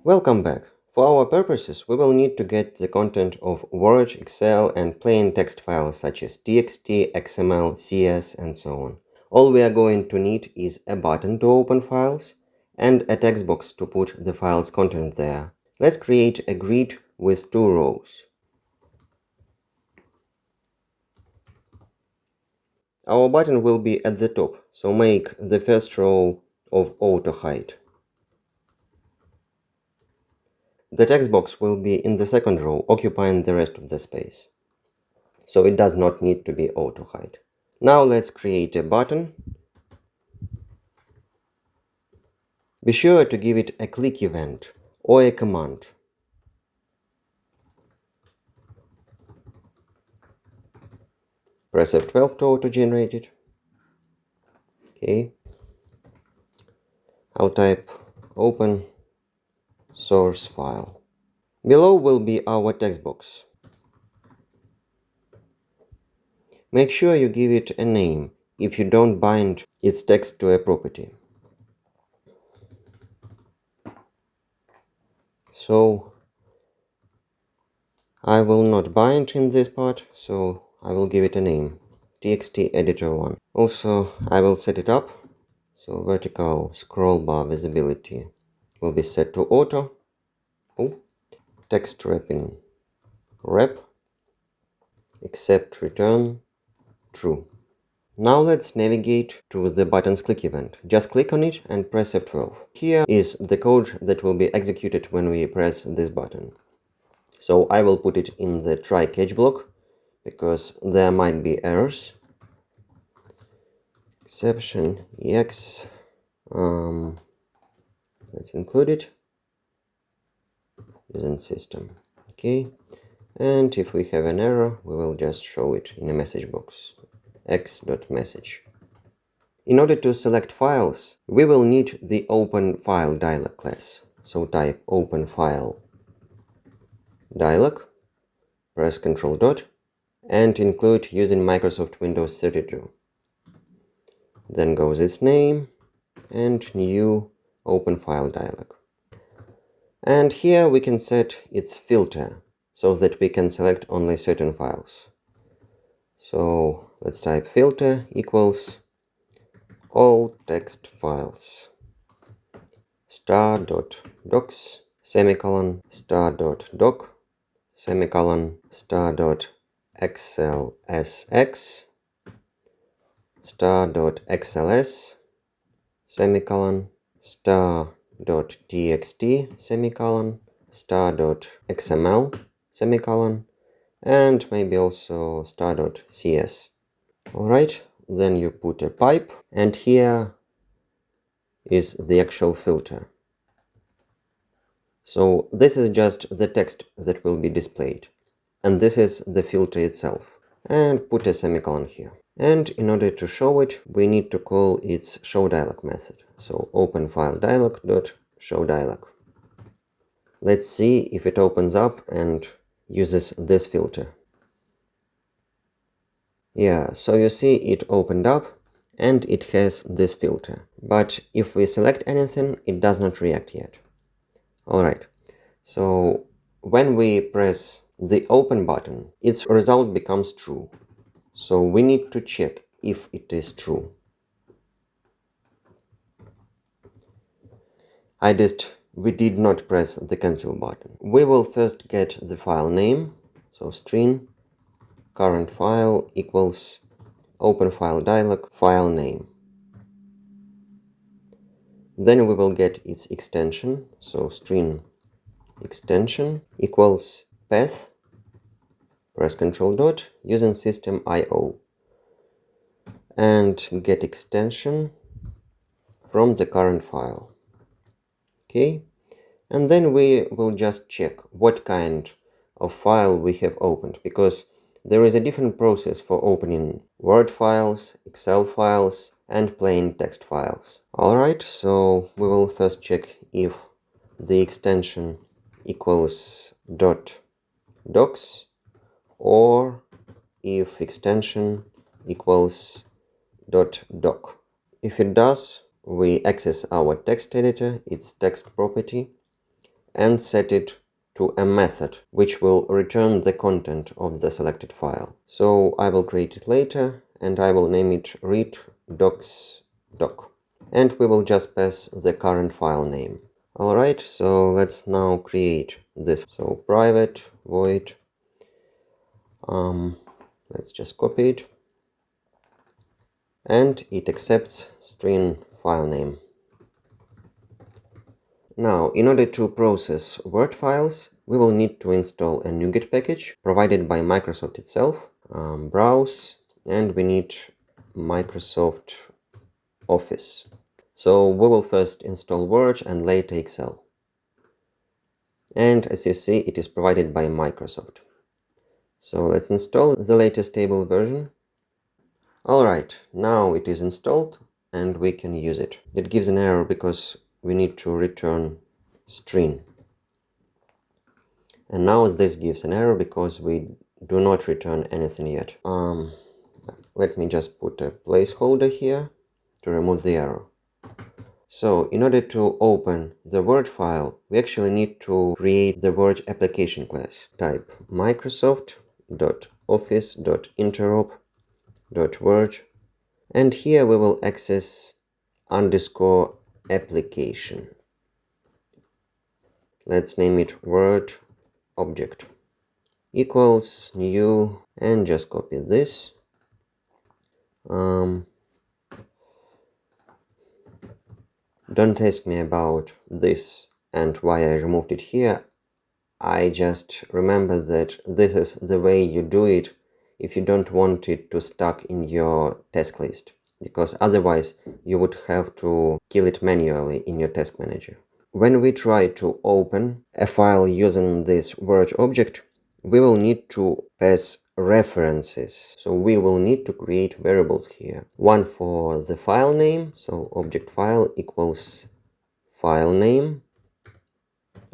Welcome back. For our purposes, we will need to get the content of Word, Excel, and plain text files such as TXT, XML, CS, and so on. All we are going to need is a button to open files and a text box to put the file's content there. Let's create a grid with 2 rows. Our button will be at the top, so make the first row of auto height. The text box will be in the second row, occupying the rest of the space. So it does not need to be auto height. Now let's create a button. Be sure to give it a click event or a command. Press F12 to auto-generate it. Okay. I'll type open source file. Below will be our text box. Make sure you give it a name if you don't bind its text to a property. So I will not bind in this part, so I will give it a name, txt editor1. Also, I will set it up, so vertical scroll bar visibility will be set to auto. Text wrapping wrap, except return true. Now let's navigate to the button's click event. Just click on it and press F12. Here is the code that will be executed when we press this button. So I will put it in the try catch block because there might be errors. Exception EX. Let's include it using system. Okay. And if we have an error, we will just show it in a message box. x.message. In order to select files, we will need the open file dialog class. So type open file dialog, press Ctrl dot, and include using Microsoft Windows 32. Then goes its name and new open file dialog. And here we can set its filter so that we can select only certain files. So let's type filter equals all text files star.docs semicolon star.doc semicolon star.xlsx star.xls semicolon star.txt semicolon star.xml semicolon and maybe also star.cs. Alright, then you put a pipe and here is the actual filter. So this is just the text that will be displayed and this is the filter itself, and put a semicolon here. And in order to show it, we need to call its showDialog method. So open file dialog dot showDialog. Let's see if it opens up and uses this filter. Yeah, so you see it opened up and it has this filter. But if we select anything, it does not react yet. Alright, so when we press the open button, its result becomes true. So we need to check if it is true. We did not press the cancel button. We will first get the file name, so string current file equals open file dialog file name. Then we will get its extension, so string extension equals path, press Ctrl dot using system IO, and get extension from the current file. Okay, and then we will just check what kind of file we have opened, because there is a different process for opening Word files, Excel files, and plain text files. Alright, so we will first check if the extension equals .docs or if extension equals .doc. If it does, we access our text editor, its text property, and set it to a method which will return the content of the selected file. So I will create it later and I will name it read docs.doc. And we will just pass the current file name. Alright, so let's now create this. So private void, let's just copy it. And it accepts string file name. Now, in order to process Word files, we will need to install a NuGet package provided by Microsoft itself, browse, and we need Microsoft Office. So we will first install Word and later Excel. And as you see, it is provided by Microsoft. So let's install the latest stable version. Alright, now it is installed and we can use it. It gives an error because we need to return string. And now this gives an error because we do not return anything yet. Let me just put a placeholder here to remove the error. So in order to open the Word file, we actually need to create the Word application class. Type microsoft.office.interop.word, and here we will access _application. Let's name it Word object equals new, and just copy this. Don't ask me about this and why I removed it here. I just remember that this is the way you do it if you don't want it to stuck in your task list, because otherwise you would have to kill it manually in your task manager. When we try to open a file using this Word object, we will need to pass references. So we will need to create variables here. One for the file name, so object file equals file name.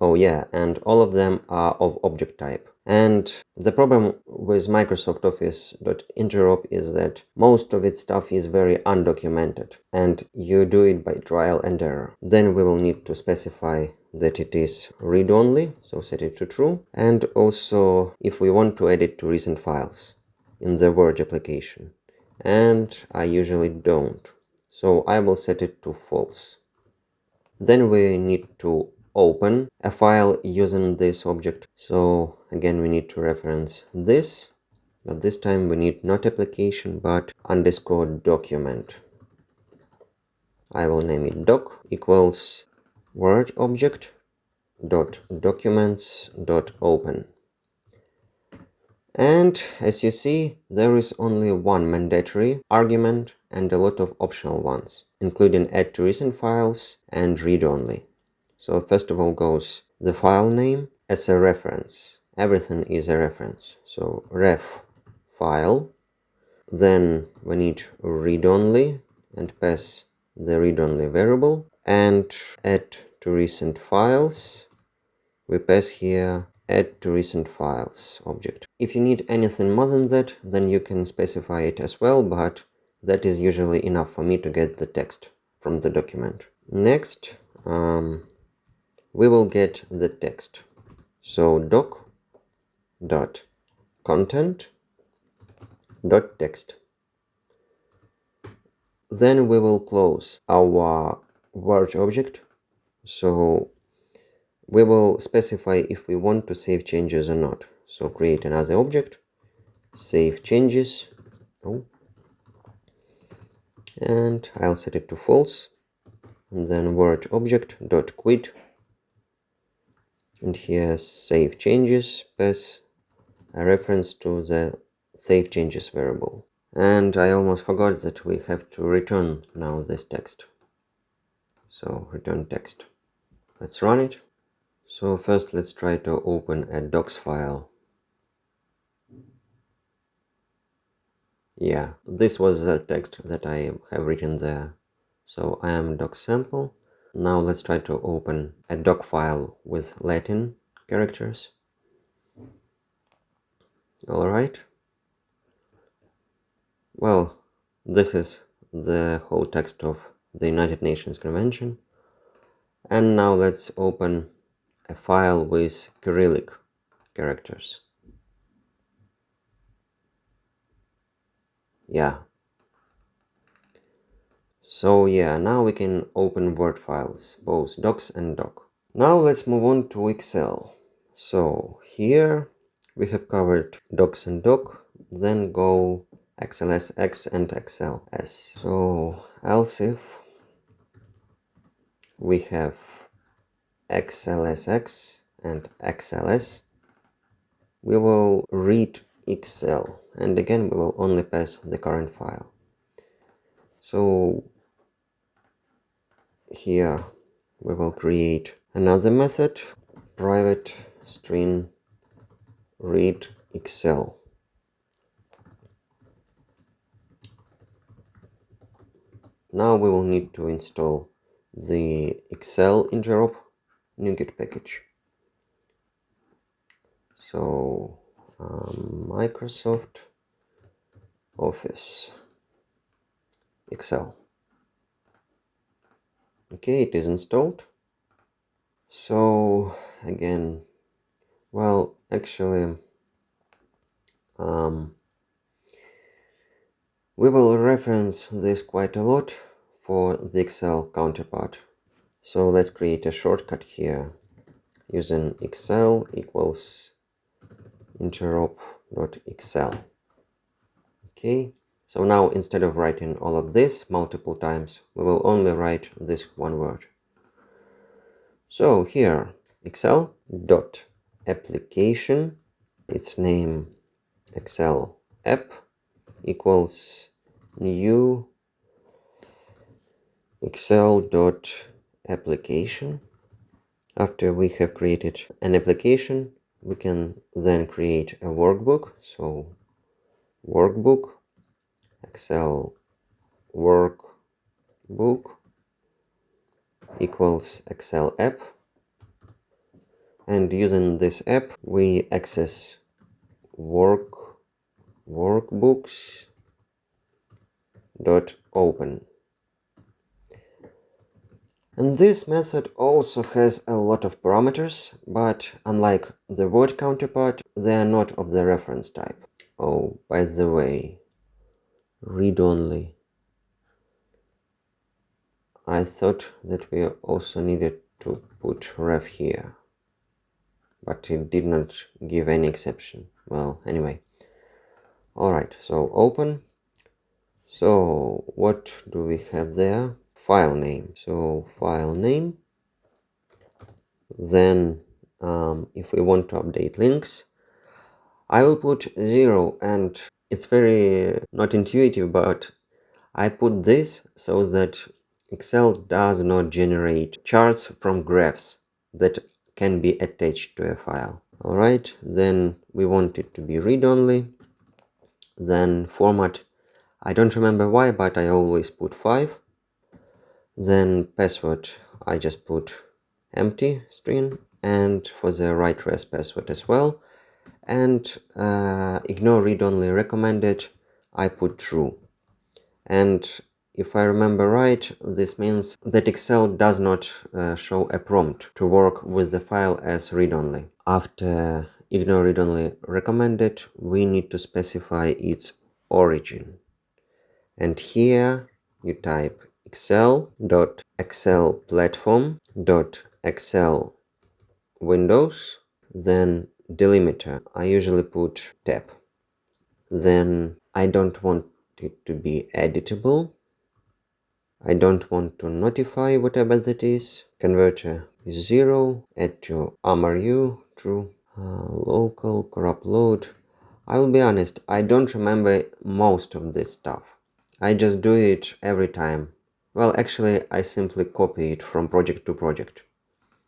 Oh yeah, and all of them are of object type. And the problem with Microsoft Office.interop is that most of its stuff is very undocumented, and you do it by trial and error. Then we will need to specify that it is read-only, so set it to true, and also if we want to add it to recent files in the Word application. And I usually don't, so I will set it to false. Then we need to open a file using this object. So again, we need to reference this, but this time we need not application, but _document. I will name it doc equals Word object dot documents dot open. And as you see, there is only one mandatory argument and a lot of optional ones, including add to recent files and read only. So first of all goes the file name as a reference. Everything is a reference. So ref file. Then we need read only and pass the read only variable, and add to recent files. We pass here add to recent files object. If you need anything more than that, then you can specify it as well, but that is usually enough for me to get the text from the document. Next, we will get the text. So doc dot content dot text. Then we will close our Word object. So we will specify if we want to save changes or not. So create another object, save changes. And I'll set it to false. And then Word object dot quit. And here save changes, pass a reference to the save changes variable. And I almost forgot that we have to return now this text. So return text. Let's run it. So first let's try to open a docs file. Yeah, this was the text that I have written there. So I am doc sample. Now let's try to open a doc file with Latin characters. Alright. Well, this is the whole text of the United Nations Convention. And now let's open a file with Cyrillic characters. Yeah. So yeah, now we can open Word files, both docs and doc. Now let's move on to Excel. So here we have covered docs and doc, then go XLSX and XLS. So else if we have XLSX and XLS, we will read Excel, and again we will only pass the current file. So here we will create another method, private string read Excel. Now we will need to install the Excel interop NuGet package. So Microsoft Office Excel. Okay, it is installed. So again, well, actually, we will reference this quite a lot for the Excel counterpart. So let's create a shortcut here using Excel equals interop.excel. Okay, so now instead of writing all of this multiple times, we will only write this one word. So here, excel.application, its name Excel app, equals new excel.application. After we have created an application, we can then create a workbook. So workbook, Excel workbook equals Excel app. And using this app, we access workbooks.open. And this method also has a lot of parameters, but unlike the Word counterpart, they are not of the reference type. Oh, by the way, read-only. I thought that we also needed to put ref here, but it did not give any exception. Well, anyway. Alright, so open. So what do we have there? File name. So file name. Then if we want to update links, I will put 0, and it's very not intuitive, but I put this so that Excel does not generate charts from graphs that can be attached to a file. Alright, then we want it to be read-only. Then format, I don't remember why, but I always put 5. Then password, I just put empty string, and for the right rest password as well. And ignore read-only recommended, I put true. And if I remember right, this means that Excel does not show a prompt to work with the file as read-only. After ignore read-only recommended, we need to specify its origin. And here you type excel.excelplatform.excel windows, then delimiter. I usually put tab. Then I don't want it to be editable. I don't want to notify whatever that is. Converter is 0. Add to ARMU, true. Local corrupt load. I will be honest, I don't remember most of this stuff. I just do it every time. Well, actually, I simply copy it from project to project.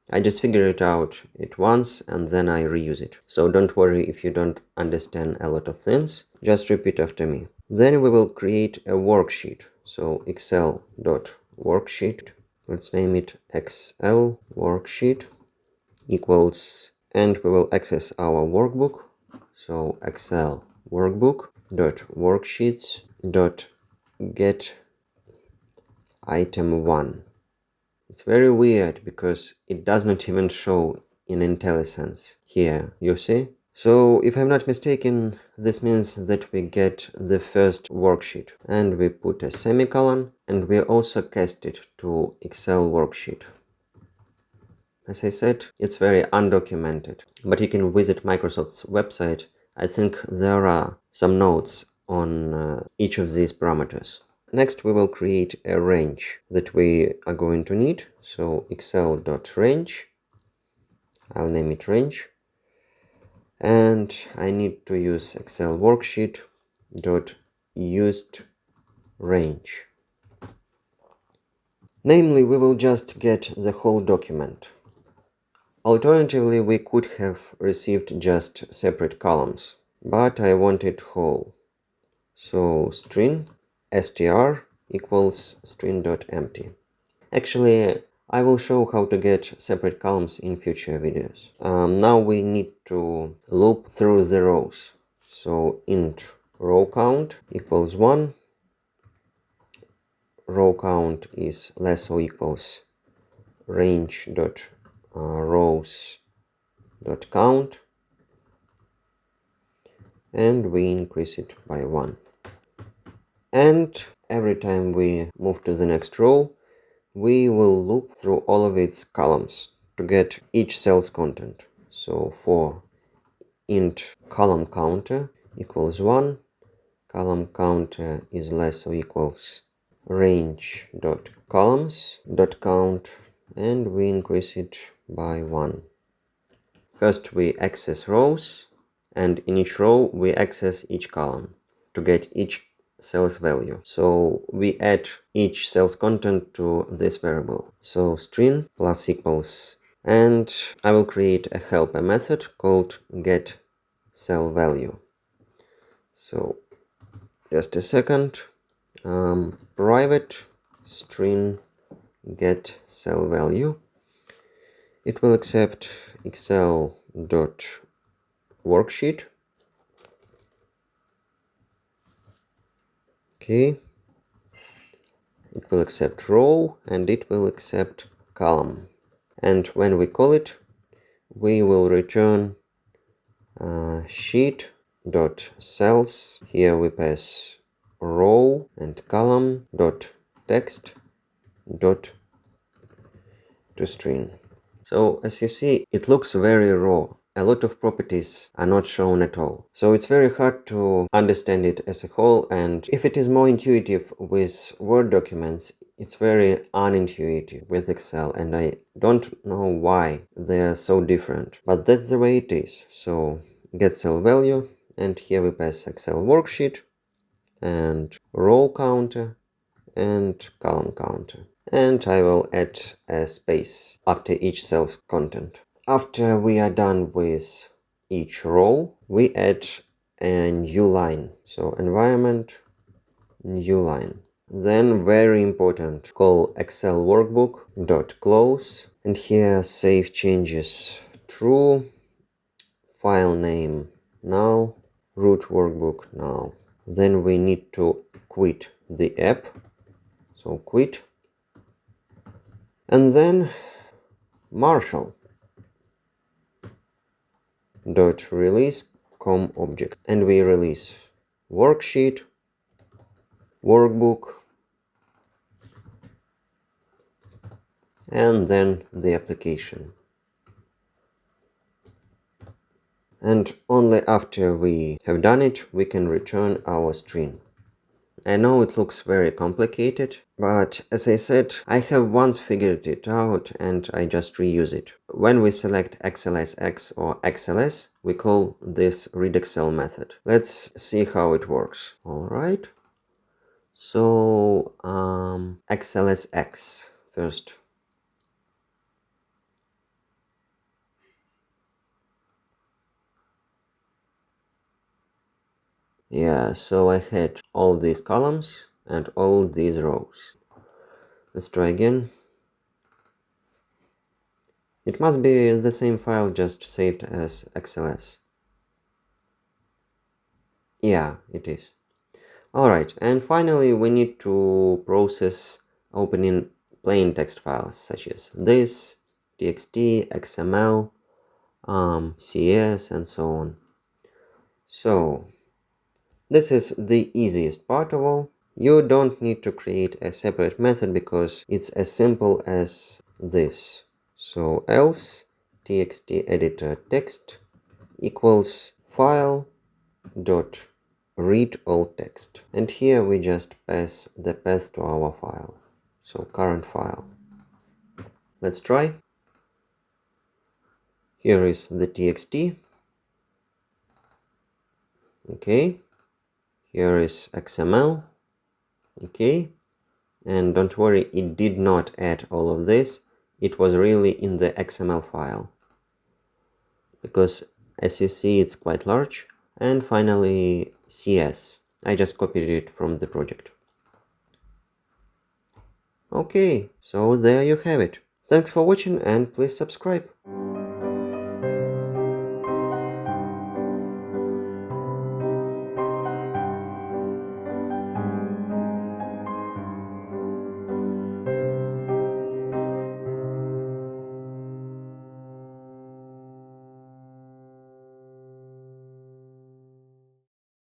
I just figure it out once and then I reuse it. So don't worry if you don't understand a lot of things, just repeat after me. Then we will create a worksheet. So excel.worksheet, let's name it Excel worksheet equals, and we will access our workbook. So Excel workbook dot worksheets dot get item 1. It's very weird because it does not even show in IntelliSense here, you see? So if I'm not mistaken, this means that we get the first worksheet and we put a semicolon and we also cast it to Excel worksheet. As I said, it's very undocumented, but you can visit Microsoft's website. I think there are some notes on each of these parameters. Next, we will create a range that we are going to need. So excel.range, I'll name it range. And I need to use Excel worksheet dot used range. Namely, we will just get the whole document. Alternatively, we could have received just separate columns, but I want it whole. So string str equals string.empty. Actually, I will show how to get separate columns in future videos. Now we need to loop through the rows. So int row count equals 1. Row count is less or equals range dot rows dot count, and we increase it by 1. And every time we move to the next row, we will loop through all of its columns to get each cell's content. So for int column counter equals 1, column counter is less or equals range dot columns dot count, and we increase it by 1. First we access rows, and in each row we access each column to get each cell's value. So we add each cell's content to this variable. So string plus equals, and I will create a helper method called get cell value. So just a second. Private string get cell value. It will accept excel dot worksheet. Okay. It will accept row and it will accept column. And when we call it, we will return sheet dot cells. Here we pass row and column dot text dot to string. So as you see, it looks very raw. A lot of properties are not shown at all. So it's very hard to understand it as a whole, and if it is more intuitive with Word documents, it's very unintuitive with Excel, and I don't know why they are so different. But that's the way it is. So get cell value, and here we pass Excel worksheet, and row counter, and column counter. And I will add a space after each cell's content. After we are done with each row, we add a new line. So environment, new line. Then very important, call Excel workbook dot close, and here save changes true, file name null, root workbook null. Then we need to quit the app. So quit. And then Marshall dot release com object, and we release worksheet, workbook, and then the application. And only after we have done it, we can return our string. I know it looks very complicated, but as I said, I have once figured it out and I just reuse it. When we select XLSX or XLS, we call this readExcel method. Let's see how it works. Alright. So, XLSX first. Yeah, so I had all these columns and all these rows. Let's try again. It must be the same file, just saved as XLS. Yeah, it is. Alright, and finally we need to process opening plain text files such as this, txt, xml, CS, and so on. So this is the easiest part of all. You don't need to create a separate method because it's as simple as this. So else txt editor text equals file dot read all text, and here we just pass the path to our file, so current file. Let's try. Here is the txt. Okay, here is xml. Okay, and don't worry, it did not add all of this. It was really in the XML file, because as you see it's quite large. And finally CS, I just copied it from the project. Okay, so there you have it. Thanks for watching and please subscribe.